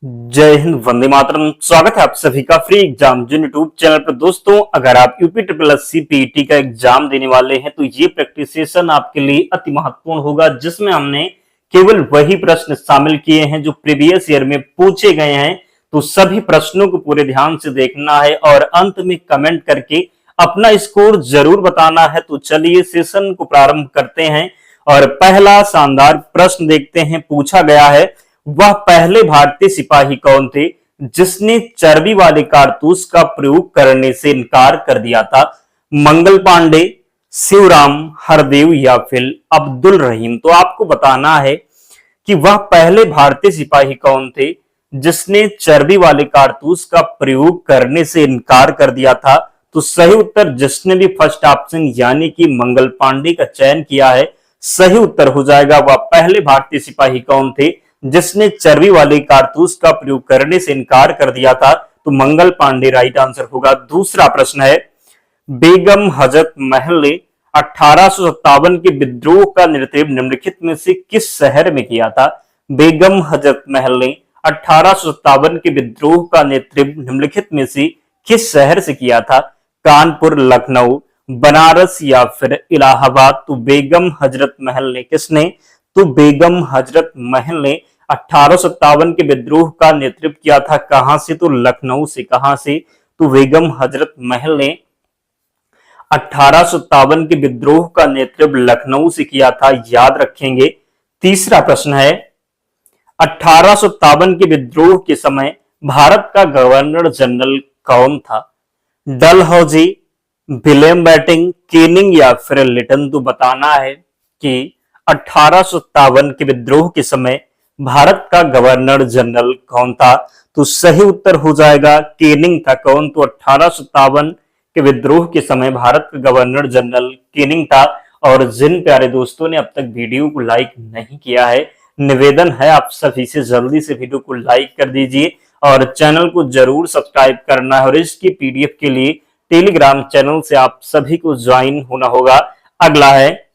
जय हिंद, वंदे मातरम। स्वागत है आप सभी का फ्री एग्जाम जिन यूट्यूब चैनल पर। दोस्तों, अगर आप UP triple S C PET का एग्जाम देने वाले हैं तो ये प्रैक्टिस सेशन आपके लिए अति महत्वपूर्ण होगा, जिसमें हमने केवल वही प्रश्न शामिल किए हैं जो प्रीवियस ईयर में पूछे गए हैं। तो सभी प्रश्नों को पूरे ध्यान से देखना है और अंत में कमेंट करके अपना स्कोर जरूर बताना है। तो चलिए सेशन को प्रारंभ करते हैं और पहला शानदार प्रश्न देखते हैं। पूछा गया है, वह पहले भारतीय सिपाही कौन थे जिसने चर्बी वाले कारतूस का प्रयोग करने से इनकार कर दिया था? मंगल पांडे, शिवराम, हरदेव या फिर अब्दुल रहीम? तो आपको बताना है कि वह पहले भारतीय सिपाही कौन थे जिसने चर्बी वाले कारतूस का प्रयोग करने से इनकार कर दिया था। तो सही उत्तर, जिसने भी फर्स्ट ऑप्शन यानी कि मंगल पांडे का चयन किया है, सही उत्तर हो जाएगा वह पहले भारतीय सिपाही कौन थे जिसने चर्बी वाले कारतूस का प्रयोग करने से इनकार कर दिया था। तो मंगल पांडे राइट आंसर होगा। दूसरा प्रश्न है, बेगम हजरत महल ने 1857 के विद्रोह का नेतृत्व निम्नलिखित में से किस शहर में किया था? बेगम हजरत महल ने 1857 के विद्रोह का नेतृत्व निम्नलिखित में से किस शहर से किया था? कानपुर, लखनऊ, बनारस या फिर इलाहाबाद? तो बेगम हजरत महल ने किसने? तो बेगम हजरत महल ने 1857 के विद्रोह का नेतृत्व किया था। कहां से? तो लखनऊ से। कहां से? तो बेगम हजरत महल ने 1857 के विद्रोह का नेतृत्व लखनऊ से किया था, याद रखेंगे। तीसरा प्रश्न है, 1857 के विद्रोह के समय भारत का गवर्नर जनरल कौन था? डलहौजी, विलियम बेंटिंक, केनिंग या फिर लिटन? तो बताना है कि 1857 के विद्रोह के समय भारत का गवर्नर जनरल कौन था? तो सही उत्तर हो जाएगा केनिंग था। कौन? तो 1857 के विद्रोह के समय भारत का गवर्नर जनरल केनिंग था। और जिन प्यारे दोस्तों ने अब तक वीडियो को लाइक नहीं किया है, निवेदन है आप सभी से जल्दी से वीडियो को लाइक कर दीजिए और चैनल को जरूर सब्सक्राइब करना है। और इसकी पीडीएफ के लिए टेलीग्राम चैनल से आप सभी को ज्वाइन होना होगा। अगला है,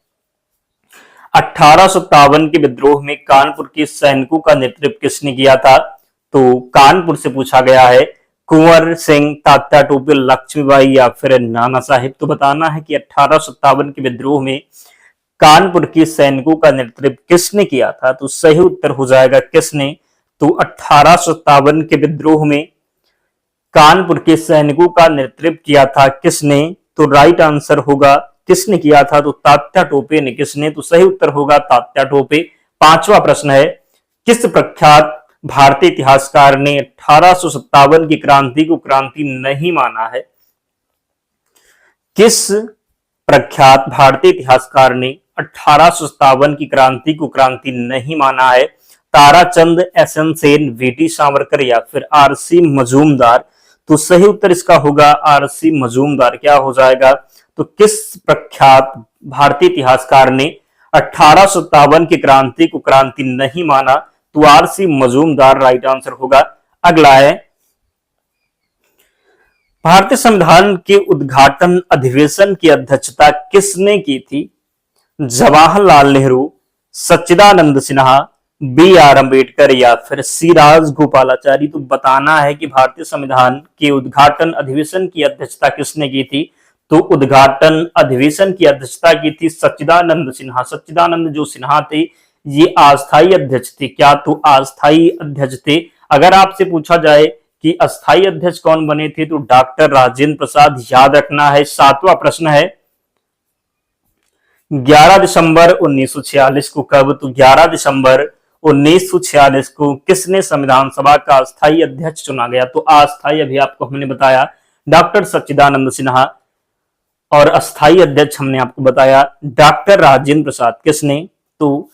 1857 के विद्रोह में कानपुर के सैनिकों का नेतृत्व किसने किया था? तो कानपुर से पूछा गया है। कुंवर सिंह, तात्या टोपे, लक्ष्मीबाई या फिर नाना साहिब? तो बताना है कि 1857 के विद्रोह में कानपुर के सैनिकों का नेतृत्व किसने किया था? तो सही उत्तर हो जाएगा किसने? तो 1857 के विद्रोह में कानपुर के सैनिकों का नेतृत्व किया था किसने? तो राइट आंसर होगा किसने किया था? तो तात्या टोपे ने। किसने? तो सही उत्तर होगा तात्या टोपे। पांचवा प्रश्न है, किस प्रख्यात भारतीय इतिहासकार ने 1857 की क्रांति को क्रांति नहीं माना है? किस प्रख्यात भारतीय इतिहासकार ने 1857 की क्रांति को क्रांति नहीं माना है? Tarachand, S N Sen, VT Savarkar या फिर आरसी मजूमदार? तो सही उत्तर इसका होगा आरसी मजूमदार। क्या हो जाएगा? तो किस प्रख्यात भारतीय इतिहासकार ने 1857 की क्रांति को क्रांति नहीं माना? तो आरसी मजूमदार राइट आंसर होगा। अगला है, भारतीय संविधान के उद्घाटन अधिवेशन की अध्यक्षता किसने की थी? जवाहरलाल नेहरू, सच्चिदानंद सिन्हा, बी आर अंबेडकर या फिर सी राजगोपालाचारी? तो बताना है कि भारतीय संविधान के उद्घाटन अधिवेशन की अध्यक्षता किसने की थी? तो उद्घाटन अधिवेशन की अध्यक्षता की थी सच्चिदानंद सिन्हा। सच्चिदानंद जो सिन्हा थे ये अस्थायी अध्यक्ष थे। क्या? तो अस्थायी अध्यक्ष थे। अगर आपसे पूछा जाए कि अस्थायी अध्यक्ष कौन बने थे तो डॉक्टर राजेंद्र प्रसाद, याद रखना है। सातवां प्रश्न है, 11 दिसंबर 1946 को कब? तो 11 दिसंबर 1946 को किसने संविधान सभा का अस्थायी अध्यक्ष चुना गया? तो अस्थायी अभी आपको हमने बताया डॉक्टर सच्चिदानंद सिन्हा और अस्थायी अध्यक्ष हमने आपको बताया डॉक्टर राजेंद्र प्रसाद। किसने? तो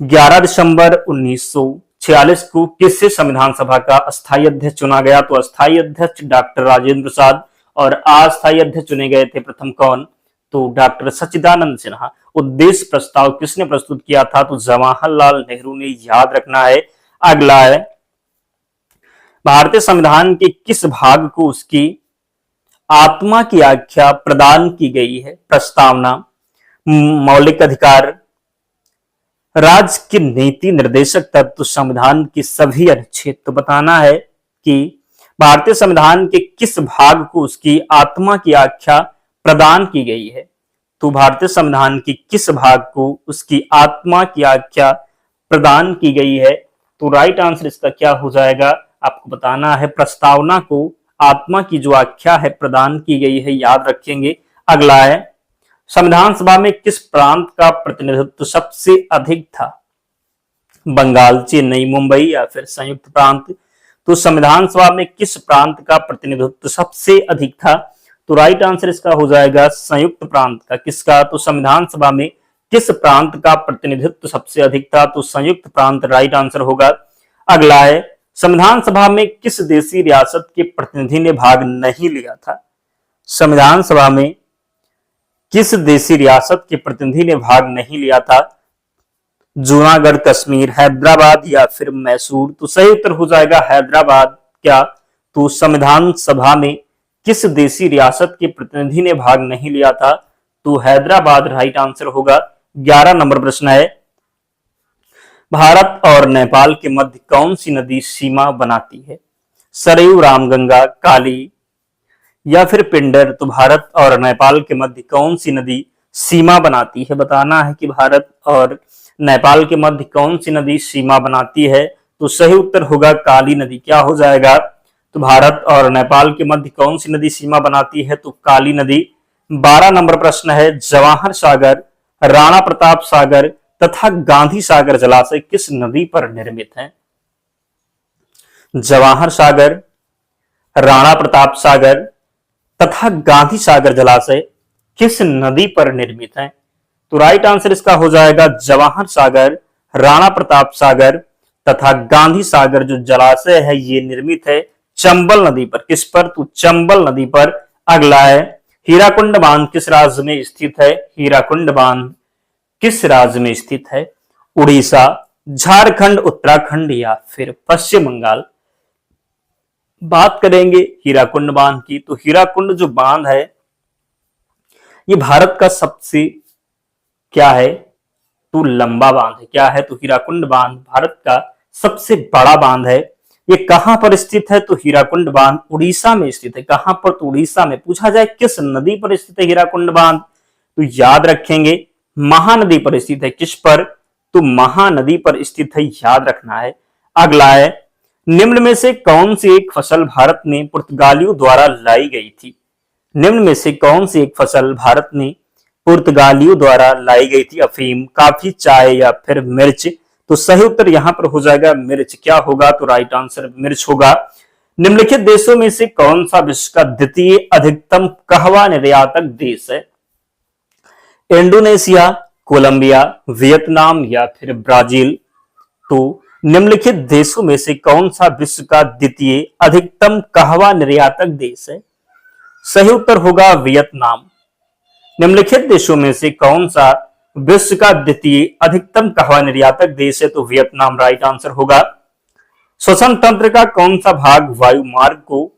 11 दिसंबर 1946 को किससे संविधान सभा का अस्थायी अध्यक्ष चुना गया? तो अस्थायी अध्यक्ष डॉक्टर राजेंद्र प्रसाद और अस्थायी अध्यक्ष चुने गए थे प्रथम कौन? तो डॉक्टर सच्चिदानंद सिन्हा। उद्देश्य प्रस्ताव किसने प्रस्तुत किया था? तो जवाहरलाल नेहरू ने, याद रखना है। अगला है, भारतीय संविधान के किस भाग को उसकी आत्मा की आख्या प्रदान की गई है? प्रस्तावना, मौलिक अधिकार, राज्य के नीति निर्देशक तत्व संविधान के सभी अनुच्छेद। तो बताना है कि भारतीय संविधान के किस भाग को उसकी आत्मा की आख्या प्रदान की गई है। तो भारतीय संविधान के किस भाग को उसकी आत्मा की आख्या प्रदान की गई है। तो राइट आंसर इसका क्या हो जाएगा, आपको बताना है प्रस्तावना को आत्मा की जो आख्या है प्रदान की गई है, याद रखेंगे। अगला है संविधान सभा में किस प्रांत का प्रतिनिधित्व सबसे अधिक था। बंगाल, चेन्नई, मुंबई या फिर संयुक्त प्रांत। तो संविधान सभा में किस प्रांत का प्रतिनिधित्व सबसे अधिक था। तो राइट आंसर इसका हो जाएगा संयुक्त प्रांत का। किसका, तो संविधान सभा में किस प्रांत का प्रतिनिधित्व सबसे अधिक था। तो संयुक्त प्रांत राइट आंसर होगा। अगला है संविधान सभा में किस देशी रियासत के प्रतिनिधि ने भाग नहीं लिया था। संविधान सभा में किस देशी रियासत के प्रतिनिधि ने भाग नहीं लिया था। जूनागढ़, कश्मीर, हैदराबाद या फिर मैसूर। तो सही उत्तर हो जाएगा हैदराबाद। क्या, तो संविधान सभा में किस देशी रियासत के प्रतिनिधि ने भाग नहीं लिया था। तो हैदराबाद राइट आंसर होगा। 11 नंबर प्रश्न है भारत और नेपाल के मध्य कौन सी नदी सीमा बनाती है। सरयू, रामगंगा, काली या फिर पिंडर। तो भारत और नेपाल के मध्य कौन सी नदी सीमा बनाती है। बताना है कि भारत और नेपाल के मध्य कौन सी नदी सीमा बनाती है। तो सही उत्तर होगा काली नदी। क्या हो जाएगा, तो भारत और नेपाल के मध्य कौन सी नदी सीमा बनाती है। तो काली नदी। 12 नंबर प्रश्न है जवाहर सागर, राणा प्रताप सागर तथा गांधी सागर जलाशय किस नदी पर निर्मित है। जवाहर सागर, राणा प्रताप सागर तथा गांधी सागर जलाशय किस नदी पर निर्मित है। तो राइट आंसर इसका हो जाएगा जवाहर सागर, राणा प्रताप सागर तथा गांधी सागर जो जलाशय है ये निर्मित है चंबल नदी पर। किस पर, तो चंबल नदी पर। अगला है हीराकुंड बांध किस राज्य में स्थित है। हीराकुंड बांध किस राज्य में स्थित है। उड़ीसा, झारखंड, उत्तराखंड या फिर पश्चिम बंगाल। बात करेंगे हीराकुंड बांध की। तो हीराकुंड जो बांध है ये भारत का सबसे क्या है, तो लंबा बांध है। क्या है, तो हीराकुंड बांध भारत का सबसे बड़ा बांध है। ये कहां पर स्थित है, तो हीराकुंड बांध उड़ीसा में स्थित है। कहां पर, तो उड़ीसा में। पूछा जाए किस नदी पर स्थित है हीराकुंड बांध, तो याद रखेंगे महानदी पर स्थित है। किस पर, तो महानदी पर स्थित है, याद रखना है। अगला है निम्न में से कौन सी एक फसल भारत में पुर्तगालियों द्वारा लाई गई थी। निम्न में से कौन सी एक फसल भारत में पुर्तगालियों द्वारा लाई गई थी। अफीम, काफी, चाय या फिर मिर्च। तो सही उत्तर यहां पर हो जाएगा मिर्च। क्या होगा, तो राइट आंसर मिर्च होगा। निम्नलिखित देशों में से कौन सा विश्व का द्वितीय अधिकतम कहवा निर्यातक देश है। इंडोनेशिया, कोलंबिया, वियतनाम या फिर ब्राजील। तो निम्नलिखित देशों में से कौन सा विश्व का द्वितीय अधिकतम कहवा निर्यातक देश है। सही उत्तर होगा वियतनाम। निम्नलिखित देशों में से कौन सा विश्व का द्वितीय अधिकतम कहवा निर्यातक देश है। तो वियतनाम राइट आंसर होगा। श्वसन तंत्र का कौन सा भाग वायु मार्ग को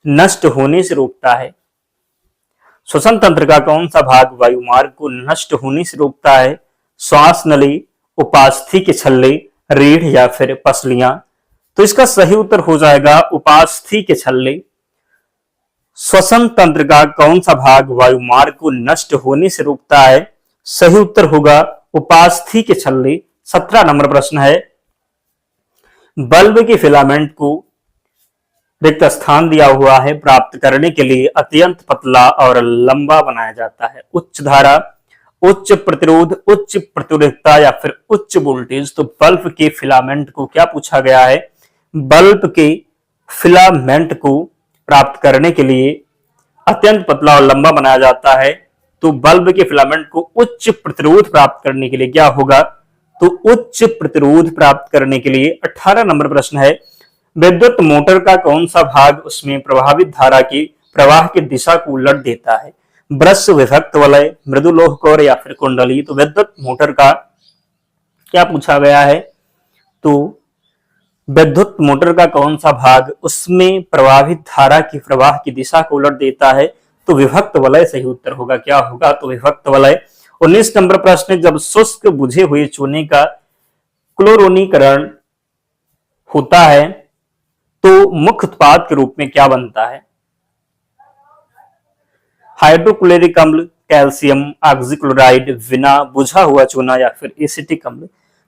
नष्ट होने से रोकता है। श्वसन तंत्र का कौन सा भाग वायु मार्ग को नष्ट होने से रोकता है। श्वास नली, उपास्थि के छल्ले, रीढ़ या फिर पसलियां। तो इसका सही उत्तर हो जाएगा उपास्थि के छल्ले। श्वसन तंत्र का कौन सा भाग वायु मार्ग को नष्ट होने से रोकता है। सही उत्तर होगा उपास्थि के छल्ले। 17 नंबर प्रश्न है बल्ब के फिलामेंट को रिक्त स्थान दिया हुआ है प्राप्त करने के लिए अत्यंत पतला और लंबा बनाया जाता है। उच्च धारा, उच्च प्रतिरोध, उच्च प्रतिरोधकता या फिर उच्च वोल्टेज। तो बल्ब के फिलामेंट को क्या पूछा गया है, बल्ब के फिलामेंट को प्राप्त करने के लिए अत्यंत पतला और लंबा बनाया जाता है। तो बल्ब के फिलामेंट को उच्च प्रतिरोध प्राप्त करने के लिए क्या होगा, तो उच्च प्रतिरोध प्राप्त करने के लिए। 18 नंबर प्रश्न है विद्युत मोटर का कौन सा भाग उसमें प्रभावित धारा की प्रवाह की दिशा को उलट देता है। ब्रश, विभक्त वलय, मृदु लोह कोर या फिर कुंडली। तो विद्युत मोटर का क्या पूछा गया है, तो विद्युत मोटर का कौन सा भाग उसमें प्रवाहित धारा की प्रवाह की दिशा को उलट देता है। तो विभक्त वलय सही उत्तर होगा। क्या होगा, तो विभक्त वलय। 19 नंबर प्रश्न जब शुष्क बुझे हुए चूने का क्लोरोनीकरण होता है तो मुख्य उत्पाद के रूप में क्या बनता है? हाइड्रोक्लोरिक अम्ल, कैल्शियम ऑक्सीक्लोराइड, बिना बुझा हुआ चूना या फिर एसिटिक अम्ल।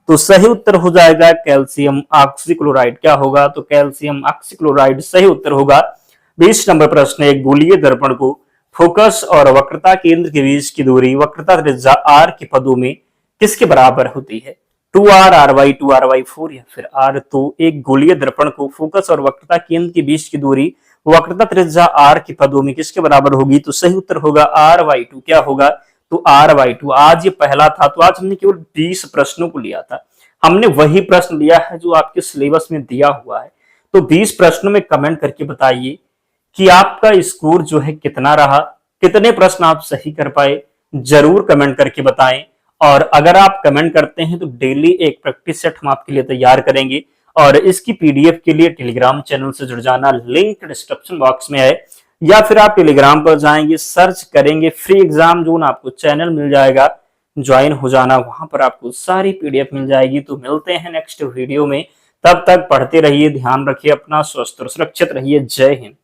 तो सही उत्तर हो जाएगा कैल्शियम ऑक्सीक्लोराइड। क्या होगा? तो कैल्शियम ऑक्सीक्लोराइड सही उत्तर होगा। 20 नंबर प्रश्न, एक गोलीय दर्पण को फोकस और वक्रता केंद्र के बीच की दूरी वक्रता त्रिज्या r के पदों में किसके बराबर होती है? 2r, ry 2r/4 या फिर r। तो एक गोलीय दर्पण को फोकस और वक्रता केंद्र के बीच की दूरी वक्रता त्रिज्या r के पदों में किसके बराबर होगी? तो सही उत्तर होगा r/2। क्या होगा? तो r/2। आज ये पहला था, तो आज हमने केवल 20 प्रश्नों को लिया था। हमने वही प्रश्न लिया है जो आपके सिलेबस में दिया हुआ है। तो 20 प्रश्नों में कमेंट करके बताइए कि आपका स्कोर जो है कितना रहा, कितने प्रश्न आप सही कर पाए, जरूर कमेंट करके बताएं। और अगर आप कमेंट करते हैं तो डेली एक प्रैक्टिस सेट हम आपके लिए तैयार करेंगे और इसकी पीडीएफ के लिए टेलीग्राम चैनल से जुड़ जाना, लिंक डिस्क्रिप्शन बॉक्स में है, या फिर आप टेलीग्राम पर जाएंगे, सर्च करेंगे फ्री एग्जाम जोन, आपको चैनल मिल जाएगा, ज्वाइन हो जाना, वहां पर आपको सारी पीडीएफ मिल जाएगी। तो मिलते हैं नेक्स्ट वीडियो में, तब तक पढ़ते रहिए, ध्यान रखिए अपना, स्वस्थ और सुरक्षित रहिए। जय हिंद।